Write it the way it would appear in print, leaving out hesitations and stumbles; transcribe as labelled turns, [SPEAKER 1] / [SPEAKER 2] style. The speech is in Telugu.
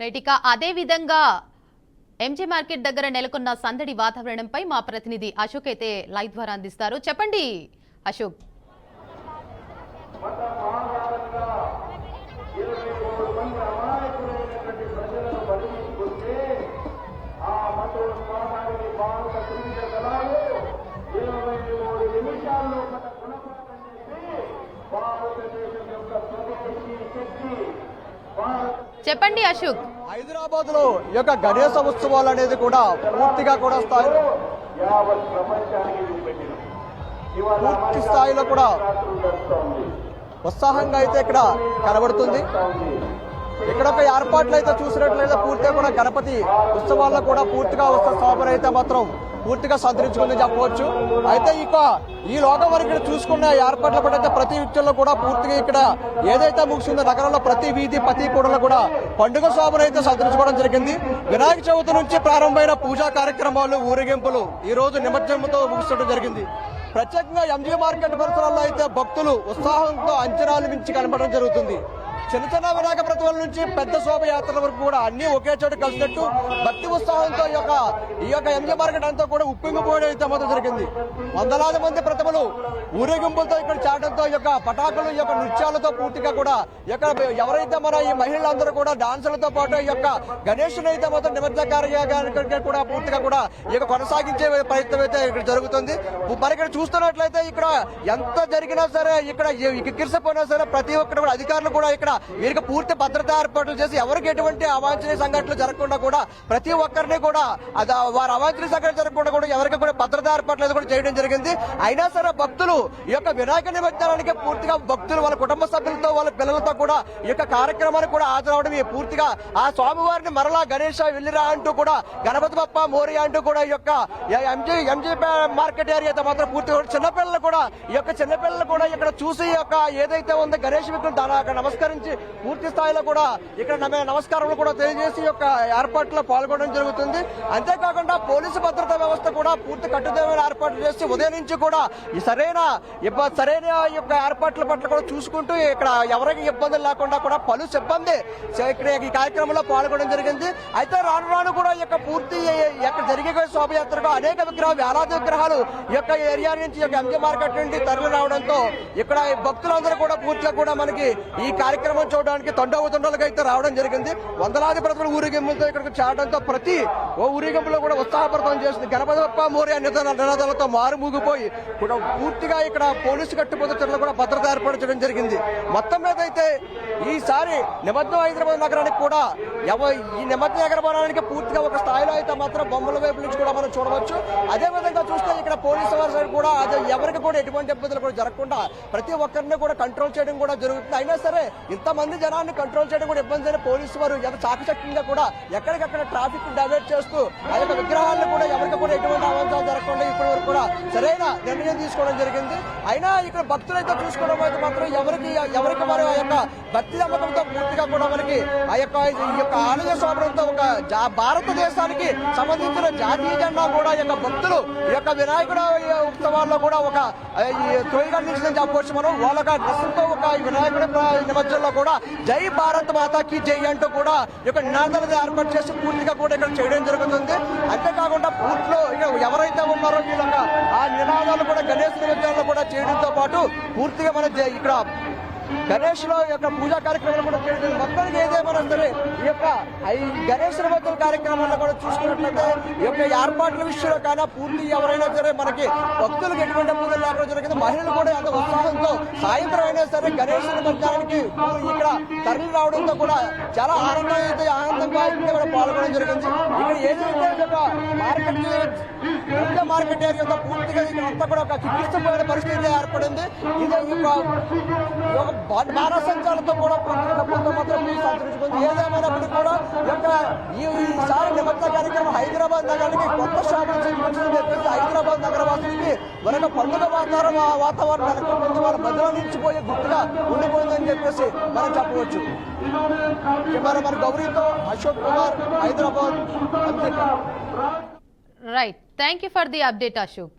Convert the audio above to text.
[SPEAKER 1] రైట్, ఇక అదే విధంగా ఎంజీ మార్కెట్ దగ్గర నెలకొన్న సందడి వాతావరణంపై మా ప్రతినిధి అశోక్ అయితే లైవ్ ద్వారా అందిస్తారు. చెప్పండి అశోక్. చెప్పండి అశోక్.
[SPEAKER 2] హైదరాబాద్ లో ఈ యొక్క గణేశ ఉత్సవాలు అనేది కూడా పూర్తి స్థాయిలో కూడా ఉత్సాహంగా అయితే ఇక్కడ కనబడుతుంది. ఇక్కడ ఒక ఏర్పాట్లు అయితే చూసినట్లయితే పూర్తిగా కూడా గణపతి ఉత్సవాల్లో కూడా పూర్తిగా శోభన అయితే మాత్రం పూర్తిగా సంతరించుకుందని చెప్పవచ్చు. అయితే ఇక ఈ లోకం వరకు ఇక్కడ చూసుకున్న ఏర్పాట్ల కూడా అయితే ప్రతి విషయంలో కూడా పూర్తిగా ఇక్కడ ఏదైతే ముగిసిందో నగరంలో ప్రతి వీధి ప్రతి కూడలో కూడా పండుగ శోభన అయితే సంతరించుకోవడం జరిగింది. వినాయక చవితి నుంచి ప్రారంభమైన పూజా కార్యక్రమాలు ఊరేగింపులు ఈ రోజు నిమజ్జనంతో ముగిస్తడం జరిగింది. ప్రత్యేకంగా ఎంజీ మార్కెట్ పరిసరాల్లో అయితే భక్తులు ఉత్సాహంతో అంచనాలు మించి కనబడడం జరుగుతుంది. చిన్న చిన్న వినాయక ప్రతిమల నుంచి పెద్ద శోభయాత్రల వరకు కూడా అన్ని ఒకే చోట కలిసినట్టు భక్తి ఉత్సాహంతో ఈ యొక్క ఎంజీ మార్కెట్ అంతా కూడా ఉప్పింగిపోవడం అయితే మొదలు జరిగింది. వందలాది మంది ప్రతిమలు ఊరేగింపులతో ఇక్కడ చాటంతో ఈ యొక్క పటాకులు ఈ యొక్క నృత్యాలతో పూర్తిగా కూడా ఇక్కడ ఎవరైతే మన ఈ మహిళలందరూ కూడా డాన్సులతో పాటు ఈ యొక్క గణేశుని అయితే మొత్తం నిమజ్జన కార్యక్రమానికి కూడా పూర్తిగా కూడా ఈ యొక్క కొనసాగించే ప్రయత్నం అయితే ఇక్కడ జరుగుతుంది. మరి ఇక్కడ చూస్తున్నట్లయితే ఇక్కడ ఎంత జరిగినా సరే ఇక్కడ కిక్కిరిసిపోయినా సరే ప్రతి ఒక్కరు కూడా అధికారులు కూడా ఇక్కడ వీరికి పూర్తి భద్రతా ఏర్పాట్లు చేసి ఎవరికి ఎటువంటి అవాంఛనీయ సంఘటనలు జరగకుండా కూడా ప్రతి ఒక్కరిని కూడా వారి అవాంఛనీయ సంఘటన జరగకుండా కూడా ఎవరికి కూడా భద్రతా ఏర్పాట్లు కూడా చేయడం జరిగింది. అయినా సరే భక్తులు ఈ యొక్క వినాయక నిమజ్జనానికి పూర్తిగా భక్తులు వాళ్ళ కుటుంబ సభ్యులతో వాళ్ళ పిల్లలతో కూడా ఈ యొక్క కార్యక్రమానికి కూడా హాజరవడం పూర్తిగా ఆ స్వామివారిని మరలా గణేష వెళ్ళిరా అంటూ కూడా గణపతి బప్ప మోరియా అంటూ కూడా ఈ యొక్క ఎంజీ మార్కెట్ ఏరియా మాత్రం పూర్తిగా చిన్నపిల్లలు కూడా ఈ యొక్క చిన్నపిల్లలు కూడా ఇక్కడ చూసి ఈ యొక్క ఏదైతే ఉందో గణేష్ విగ్రహం నమస్కరించి పూర్తి స్థాయిలో కూడా ఇక్కడ నమస్కారాలు కూడా తెలియజేసి యొక్క ఏర్పాట్లో పాల్గొనడం జరుగుతుంది. అంతేకాకుండా పోలీసు భద్రతా వ్యవస్థ కూడా పూర్తి కట్టుదిట్టమైన ఏర్పాట్లు చేసి ఉదయం నుంచి కూడా సరైన యొక్క ఏర్పాట్ల పట్ల కూడా చూసుకుంటూ ఇక్కడ ఎవరికి ఇబ్బందులు లేకుండా కూడా పలు సిబ్బంది ఇక్కడ ఈ కార్యక్రమంలో పాల్గొనడం జరిగింది. అయితే రాను రాను కూడా ఈ యొక్క పూర్తి ఇక్కడ జరిగే శోభయాత్రకు అనేక విగ్రహాలు వేలాది విగ్రహాలు ఈ యొక్క ఏరియా నుంచి ఎంజీ మార్కెట్ నుండి తరలి రావడంతో ఇక్కడ భక్తులందరూ కూడా పూర్తిగా కూడా మనకి ఈ కార్యక్రమం చూడడానికి తండోతండలుగా అయితే రావడం జరిగింది. వందలాది ప్రజలు ఊరేగింపులతో ఇక్కడికి చేరడంతో ప్రతి ఊరేగింపులో కూడా ఉత్సాహపరతం చేసింది. గణపతి బప్ప మోరియా నినాదాలతో మారుమూగిపోయి కూడా పూర్తిగా ఇక్కడ పోలీసు కట్టుబడుతున్న కూడా భద్రత ఏర్పాటు చేయడం జరిగింది. మొత్తం మీద అయితే ఈసారి నిమజ్జనం హైదరాబాద్ నగరానికి కూడా ఈ నిమజ్జన నగరానికి పూర్తిగా ఒక స్థాయిలో అయితే మాత్రం బొమ్మల వైపు నుంచి కూడా మనం చూడవచ్చు. అదే విధంగా చూస్తే ఇక్కడ పోలీసు వారి సైడ్ కూడా ఎవరికి కూడా ఎటువంటి ఇబ్బందులు కూడా జరగకుండా ప్రతి ఒక్కరిని కూడా కంట్రోల్ చేయడం కూడా జరుగుతుంది. అయినా సరే ఇంతమంది జనాన్ని కంట్రోల్ చేయడం కూడా ఇబ్బంది అయిన పోలీసు వారు చాకచక్యంగా కూడా ఎక్కడికక్కడ ట్రాఫిక్ డైవర్ట్ చేస్తూ ఆ యొక్క విగ్రహాలను కూడా ఎవరికి కూడా ఎటువంటి అవాంఛనలు జరగకుండా ఇప్పటి వరకు కూడా సరైన నిర్ణయం తీసుకోవడం జరిగింది. అయినా ఇక్కడ భక్తులైతే చూసుకోవడం అయితే మాత్రం ఎవరికి వారు ఆ యొక్క భక్తి నమ్మకంతో పూర్తిగా కూడా మనకి ఆ యొక్క ఆలయ శోభనంతో ఒక భారతదేశానికి సంబంధించిన జాతీయ జెండా కూడా ఈ యొక్క భక్తులు ఈ యొక్క వినాయకుడు ఉత్సవాల్లో కూడా ఒక తొలిగా నిలిచిందని చెప్పవచ్చు. మనం వాళ్ళ డ్రెస్సులతో ఒక వినాయకుడి నిమజ్జనంలో కూడా జై భారత్ మాతాకి జై అంటూ కూడా ఈ యొక్క నినాదాలను ఏర్పాటు చేసి పూర్తిగా కూడా ఇక్కడ చేయడం జరుగుతుంది. అంతేకాకుండా పూర్తిలో ఎవరైతే ఉన్నారో వీళ్ళ ఆ నినాదాలు కూడా గణేష్ నిమజ్జనంలో కూడా చేయడంతో పాటు పూర్తిగా మన ఇక్కడ గణేష్ లో యొక్క పూజా కార్యక్రమాలు కూడా చేయడం మొత్తానికి ఏదేమైనా సరే ఈ యొక్క గణేష్ నిమజ్జన కార్యక్రమాల్లో కూడా చూసుకున్నట్లయితే ఈ యొక్క ఏర్పాట్ల విషయంలో కానీ పూర్తి ఎవరైనా సరే మనకి భక్తులకు ఎటువంటి ఇబ్బందులు లేకుండా జరిగింది. మహిళలు కూడా ఎంత ఉత్సాహంతో సాయంత్రం అయినా సరే గణేష్ నిమజ్జనానికి ఇక్కడ తరలి రావడంతో కూడా చాలా ఆనందంగా కూడా పాల్గొనడం జరిగింది. ఇక్కడ ఏదైతే మార్కెట్ ఏరియా పూర్తిగా ఇక్కడ అంతా కూడా ఒక చికిత్సపోయిన పరిస్థితి ఏర్పడింది. ఇదే బాణసంచాలతో కూడా మాత్రం సంతరించుకుంది. ఏదేమైనప్పటికీ కూడా ఈసారి నిమజ్జన కార్యక్రమం హైదరాబాద్ నగరానికి కొత్త శోభను చూపించిందని చెప్పేసి హైదరాబాద్ నగరవాసులకి మరొక పండుగ వాతావరణం వాళ్ళ మధ్యలో నిలిచిపోయే గుర్తుగా ఉండిపోయిందని చెప్పేసి మనం చెప్పవచ్చు. మరి గౌరీతో Ashok Kumar, Hyderabad.
[SPEAKER 1] Right, thank you for the update Ashok.